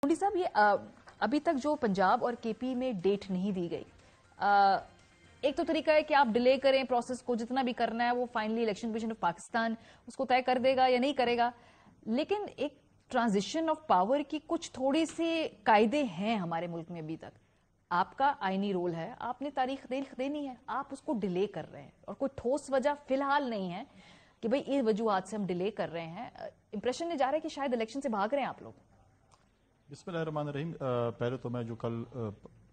मुंडी साहब, ये अभी तक जो पंजाब और केपी में डेट नहीं दी गई, एक तो तरीका है कि आप डिले करें प्रोसेस को, जितना भी करना है वो finally election commission of Pakistan उसको तय कर देगा या नहीं करेगा, लेकिन एक ट्रांजिशन ऑफ पावर की कुछ थोड़ी सी कायदे हैं हमारे मुल्क में अभी तक। आपका आईनी रोल है, आपने तारीख देनी है, आप उसको डिले कर रहे हैं और कोई ठोस वजह फिलहाल नहीं है कि भाई इस वजूहात से हम डिले कर रहे हैं। इंप्रेशन ये जा रहा है कि शायद इलेक्शन से भाग रहे हैं आप लोग। बिस्मिल्लाहिर्रहमानिर्रहीम। पहले तो मैं जो कल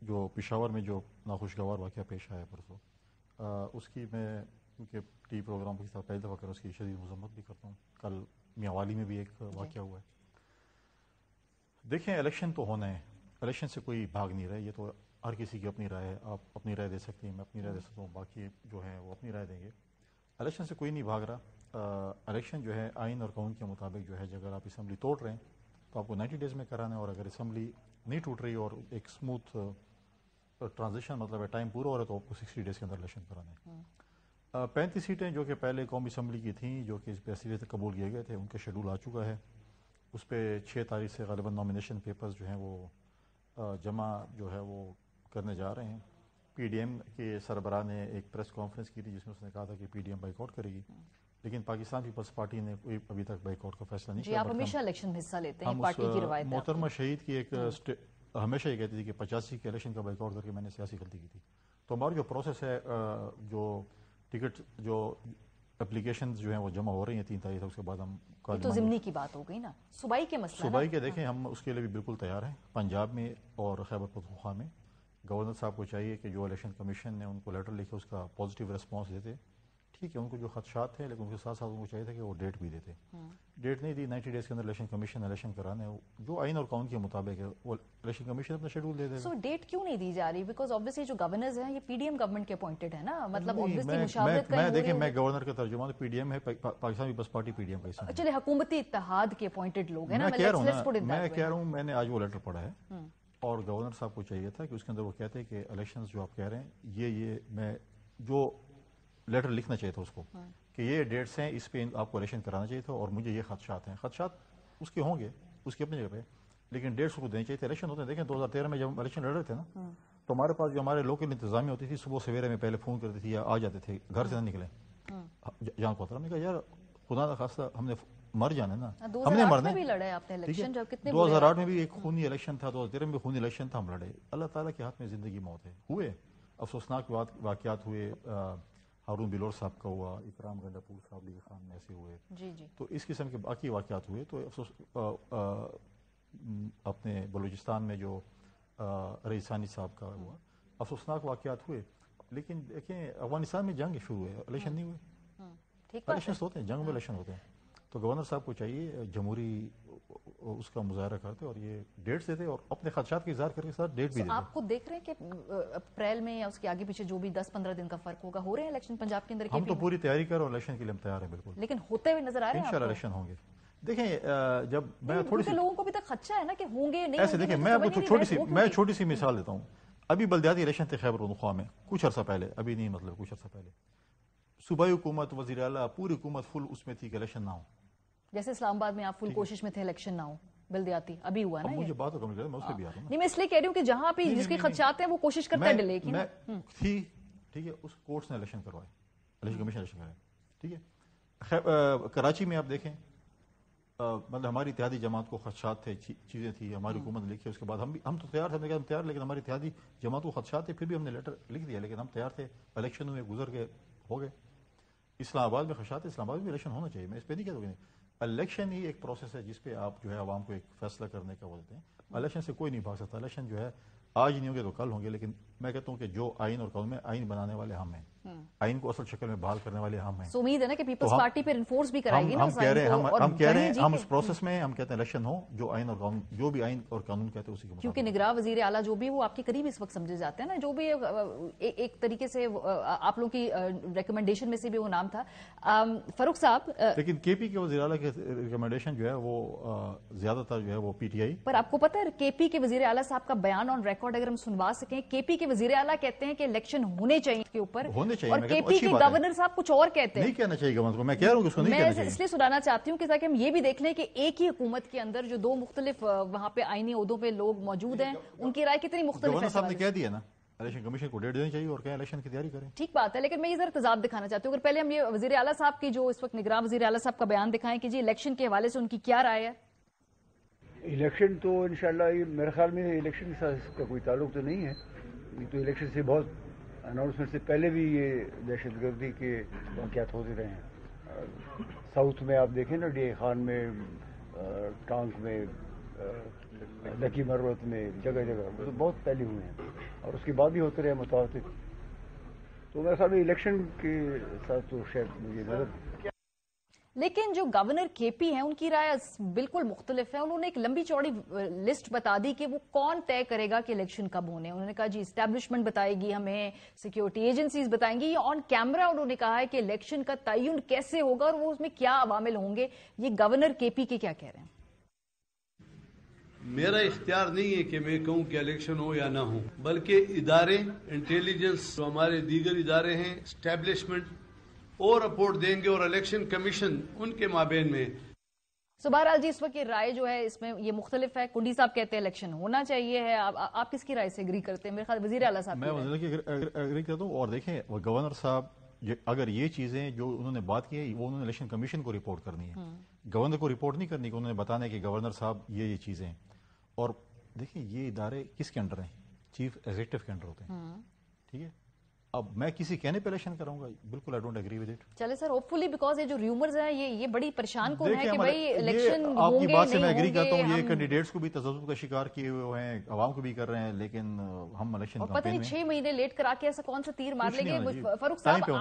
जो पेशावर में जो नाखुशगवार वाक़या पेश आया परसों, उसकी मैं क्योंकि टी प्रोग्राम के साथ पहली दफ़ा कर उसकी शदीद मजम्मत भी करता हूँ। कल मियावाली में भी एक वाक़या हुआ है। देखें, इलेक्शन तो होना है, इलेक्शन से कोई भाग नहीं रहा है। ये तो हर किसी की अपनी राय है, आप अपनी राय दे सकते हैं, मैं अपनी राय दे सकता हूँ, बाकी जो है वो अपनी राय देंगे। इलेक्शन से कोई नहीं भाग रहा। इलेक्शन जो है आइन और कानून के मुताबिक जो है, अगर आप असम्बली तोड़ रहे हैं तो आपको 90 डेज़ में कराना है, और अगर असम्बली नहीं टूट रही और एक स्मूथ ट्रांजिशन मतलब है टाइम पूरा हो रहा है तो आपको 60 डेज़ के अंदर इलेक्शन कराना है। 35 सीटें जो कि पहले कौमी असम्बली की थी, जो कि इस पे असलियत से कबूल किए गए थे, उनका शेड्यूल आ चुका है। उस पर 6 तारीख से ग़ालिबन नॉमिनेशन पेपर्स जो हैं वो जमा जो है वो करने जा रहे हैं। PDM के सरबराह ने एक प्रेस कॉन्फ्रेंस की थी जिसमें उसने कहा था कि PDM बाइकआउट करेगी, लेकिन पाकिस्तान पीपल्स पार्टी ने कोई अभी तक बाइकआउट का फैसला नहीं किया। आप हमेशा इलेक्शन में हिस्सा लेते हैं, पार्टी की रवायत है। मोहतरमा शहीद की एक हमेशा ये कहती थी कि 85 के इलेक्शन का बाइकआउट करके मैंने सियासी गलती की थी। तो हमारी जो प्रोसेस है, जो टिकट जो एप्लीकेशन जो हैं वो जमा हो रही हैं 3 तारीख तक, उसके बाद हम तो ज़िमनी की बात हो गई ना, सूबाई के मसला सूबाई के देखें, हम उसके लिए भी बिल्कुल तैयार हैं। पंजाब में और खैबर पख्तूनख्वा में गवर्नर साहब को चाहिए कि जो इलेक्शन कमीशन ने उनको लेटर लिखे उसका पॉजिटिव रिस्पांस देते। ठीक है, उनको जो खदशात थे, लेकिन उसके साथ साथ उनको चाहिए था कि वो डेट भी देते। डेट नहीं दी, 90 डेज़ के अंदर इलेक्शन कमीशन इलेक्शन कराने जो आइन और कानून के मुताबिक है वो इलेक्शन कमीशन अपना शेड्यूल दे देगा। सो डेट क्यों नहीं दी जा रही? बिकॉज ऑब्वियसली जो गवर्नर्स हैं ये PDM गवर्नमेंट के अपॉइंटेड है ना, मतलब ऑब्वियसली मुशावरत कहीं हो रही है। मैं गवर्नर का तर्जुमान PDM है, पाकिस्तान पीपल्स पार्टी PDM का हिस्सा है। चलिए, हुकूमती इत्तेहाद के अपॉइंटेड लोग हैं ना, मैं कह रहा हूँ मैंने आज वो लेटर पढ़ा है और गवर्नर साहब को चाहिए था कि उसके अंदर वो कहते हैं कि इलेक्शंस जो आप कह रहे हैं ये मैं जो लेटर लिखना चाहिए था उसको कि ये डेट्स हैं, इस पे आपको इलेक्शन कराना चाहिए था और मुझे ये खदशात हैं। खदशात उसके होंगे उसकी अपनी जगह पे, लेकिन डेट्स को देनी चाहिए थे। इलेक्शन होते हैं, देखें 2013 में जब हम इलेक्शन लड़ रहे थे ना, तो हमारे पास जो हमारे लोकल इंतजामिया होती थी, सुबह सवेरे में पहले फ़ोन करती थी या आ जाते थे, घर से ना निकले जान को। हमने कहा यार खुदा ना खास्ता हमने मर जाना ना, हमने मरना है। 2008 में भी एक खूनी इलेक्शन था, 2013 में भी खूनी इलेक्शन था, हम लड़े। अल्लाह ताला के हाथ में ज़िंदगी मौत है। हुए अफसोसनाक वाक़यात हुए, हारून बिलोर साहब का हुआ, इकराम गंडापुर साहब लीग खान में ऐसे हुए जी। तो इस किस्म के बाकी वाक़यात हुए। तो अफसोस अपने बलूचिस्तान में जो रईसानी साहब का हुआ, अफसोसनाक वाक़यात हुए। लेकिन देखें, अफगानिस्तान में जंग शुरू है, इलेक्शन नहीं हुए। इलेक्शन होते हैं, जंग में इलेक्शन होते हैं। तो गवर्नर साहब को चाहिए जमहूरी उसका मुजाहरा करते और ये डेट्स देते और अपने खदशात की इज़हार करके साथ डेट भी देते। आप खुद देख रहे हैं कि अप्रैल में या उसके आगे पीछे जो भी 10-15 दिन का फर्क होगा, हो रहे हैं इलेक्शन पंजाब के अंदर? हम तो पूरी तैयारी कर और इलेक्शन के लिए हम तैयार हैं बिल्कुल, लेकिन होते हुए नजर आ रहे हैं इंशाल्लाह इलेक्शन होंगे। देखें, जब मैं थोड़ी सी लोगों को भी तक खदशा है ना कि होंगे नहीं ऐसे, देखें मैं आपको छोटी सी मिसाल देता हूँ। अभी बल्दियाती इलेक्शन थे खैबर पख्तूनख्वा में कुछ अर्सा पहले, अभी नहीं मतलब कुछ अर्सा पहले, सूबाई हुकूमत, वज़ीर आला, पूरी हुकूमत फुल उसमें थी कि इलेक्शन ना हो। जैसे इस्लामाबाद में आप फुल कोशिश में थे इलेक्शन ना हो, बल्दियाती अभी हुआ ना। मुझे बात तो मैं उस पे भी आ रहा हूं। नहीं, मैं इसलिए कह रही हूँ कि जहां पे जिसके खदशात हैं वो कोशिश करता है डिले की ना। ठीक है, उस कोर्ट्स ने इलेक्शन करवाए, इलेक्शन कमीशन इलेक्शन कराए। ठीक है, कराची में आप देखें, मतलब हमारी इत्तेहादी जमात को खदशात थे, चीज़ें थी, हमारी हुकूमत लिखी, उसके बाद हम तो तैयार थे, हमने कहा हम तैयार, लेकिन हमारी इत्तेहादी जमात को खदशात थे, फिर भी हमने लेटर लिख दिया, लेकिन हम तैयार थे। इलेक्शन में गुजर के हो गए। इस्लामाबाद में खदशात है, इस्लामाबाद में इलेक्शन होना चाहिए, मैं इस पर नहीं कहता। इलेक्शन ही एक प्रोसेस है जिस पे आप जो है आवाम को एक फैसला करने का वो देते हैं। इलेक्शन से कोई नहीं भाग सकता। इलेक्शन जो है आज नहीं होंगे तो कल होंगे, लेकिन मैं कहता हूँ कि जो आइन और कानून में आइन बनाने वाले हम हैं, आइन को असल शक्ल में बहाल करने वाले हम हैं। उम्मीद है ना कि पीपल्स पार्टी पे इन्फोर्स भी कराएगी ना। हम कह रहे हैं हम उस प्रोसेस में हम कहते हैं इलेक्शन हो, जो आइन और कानून, जो भी आइन और कानून कहते हैं उसी के, क्योंकि निगरां वजीर आला जो भी वो आपके करीब इस वक्त समझे जाते हैं ना, जो भी एक तरीके से आप लोगों की रिकमेंडेशन में से भी वो नाम था फारूक साहब। लेकिन KP के वजीर आला के रिकमेंडेशन जो है वो ज्यादातर जो है वो PTI। पर आपको पता है KP के वजीर आला साहब का बयान ऑन रिकॉर्ड अगर हम सुनवा सकें। केपी के वजीर आला कहते हैं कि इलेक्शन होने चाहिए इसके ऊपर, होने चाहिए, और मैं कहता हूं केपी अच्छी के बात है। गवर्नर साहब कुछ और कहते हैं। नहीं कहना चाहिए गवर्नर को, मैं कह रहा हूँ कि उसको नहीं कहना मैं चाहिए। इसलिए सुनाना चाहती हूँ कि ताकि हम ये भी देख लें कि एक ही हुकूमत के अंदर जो दो मुख्तलिफ वहां पे आईनी ओहदों पे लोग मौजूद हैं, उनकी राय कितनी मुख्तलिफ गवर्नर साहब ने है। कह दिया ना, इलेक्शन कमीशन को डेट देनी चाहिए और क्या इलेक्शन की तैयारी करें। ठीक बात है, लेकिन मैं ये जरा तजाब दिखाना चाहती हूँ। अगर पहले हम ये वजीर आला साहब की जो इस वक्त निगरान वजीर आला साहब का बयान दिखाएं कि जी इलेक्शन के हवाले से उनकी क्या राय है। इलेक्शन तो इंशाल्लाह ये मेरे ख्याल में इलेक्शन के साथ इसका कोई ताल्लुक तो नहीं है। ये तो इलेक्शन से बहुत अनाउंसमेंट से पहले भी ये दहशतगर्दी के वाक़यात होते रहे हैं। साउथ में आप देखें ना, डी खान में, टांग में, लकी मरवत में, जगह जगह वो तो बहुत पहले हुए हैं और उसके बाद भी होते रहे मुताबिक। तो मेरे ख्याल में इलेक्शन के साथ तो शायद मुझे मदद। लेकिन जो गवर्नर केपी हैं उनकी राय बिल्कुल मुख्तलिफ है। उन्होंने एक लंबी चौड़ी लिस्ट बता दी कि वो कौन तय करेगा कि इलेक्शन कब होने। उन्होंने कहा जी इस्टेब्लिशमेंट बताएगी, हमें सिक्योरिटी एजेंसीज बताएंगी। ये ऑन कैमरा उन्होंने कहा है कि इलेक्शन का तयन कैसे होगा और वो उसमें क्या अवामिल होंगे। ये गवर्नर केपी के क्या कह रहे हैं। मेरा इख्तियार नहीं है कि मैं कहूं कि इलेक्शन हो या ना हो, बल्कि इदारे, इंटेलिजेंस, जो हमारे दीगर इदारे हैं, एस्टेब्लिशमेंट और रिपोर्ट देंगे और इलेक्शन कमीशन उनके माबेन में। बहरहाल जी इस वक्त ये राय जो है इसमें ये मुख्तलिफ है। कुंडी साहब कहते हैं इलेक्शन होना चाहिए है। आप किसकी राय से एग्री करते हैं। मेरे ख्याल वजीर आला साहब मैं वजीर की एग्री करता हूँ। और देखें गवर्नर साहब अगर ये चीजें जो उन्होंने बात की है वो उन्होंने इलेक्शन कमीशन को रिपोर्ट करनी है, गवर्नर को रिपोर्ट नहीं करनी। उन्होंने बताना है कि गवर्नर साहब ये चीजें हैं। और देखिए ये इदारे किसके अंडर हैं, चीफ एग्जीक्यूटिव के अंडर होते हैं। ठीक है, अब मैं किसी कहने पे इलेक्शन कराऊंगा, बिल्कुल I don't agree with it. चले सर, होपफुली बिकॉज ये जो रूमर्स हैं ये बड़ी परेशान कौन है कि भाई इलेक्शन आपकी बात से मैं एग्री होंगे, करता हूँ। ये कैंडिडेट्स को भी तजब्बुब का शिकार किए हुए हैं, अवाम को भी कर रहे हैं, लेकिन हम इलेक्शन और पता नहीं 6 महीने लेट करा के ऐसा कौन सा तीर मार कुछ नहीं लेंगे। होना चाहिए। फारूक टाइम पे साहब होना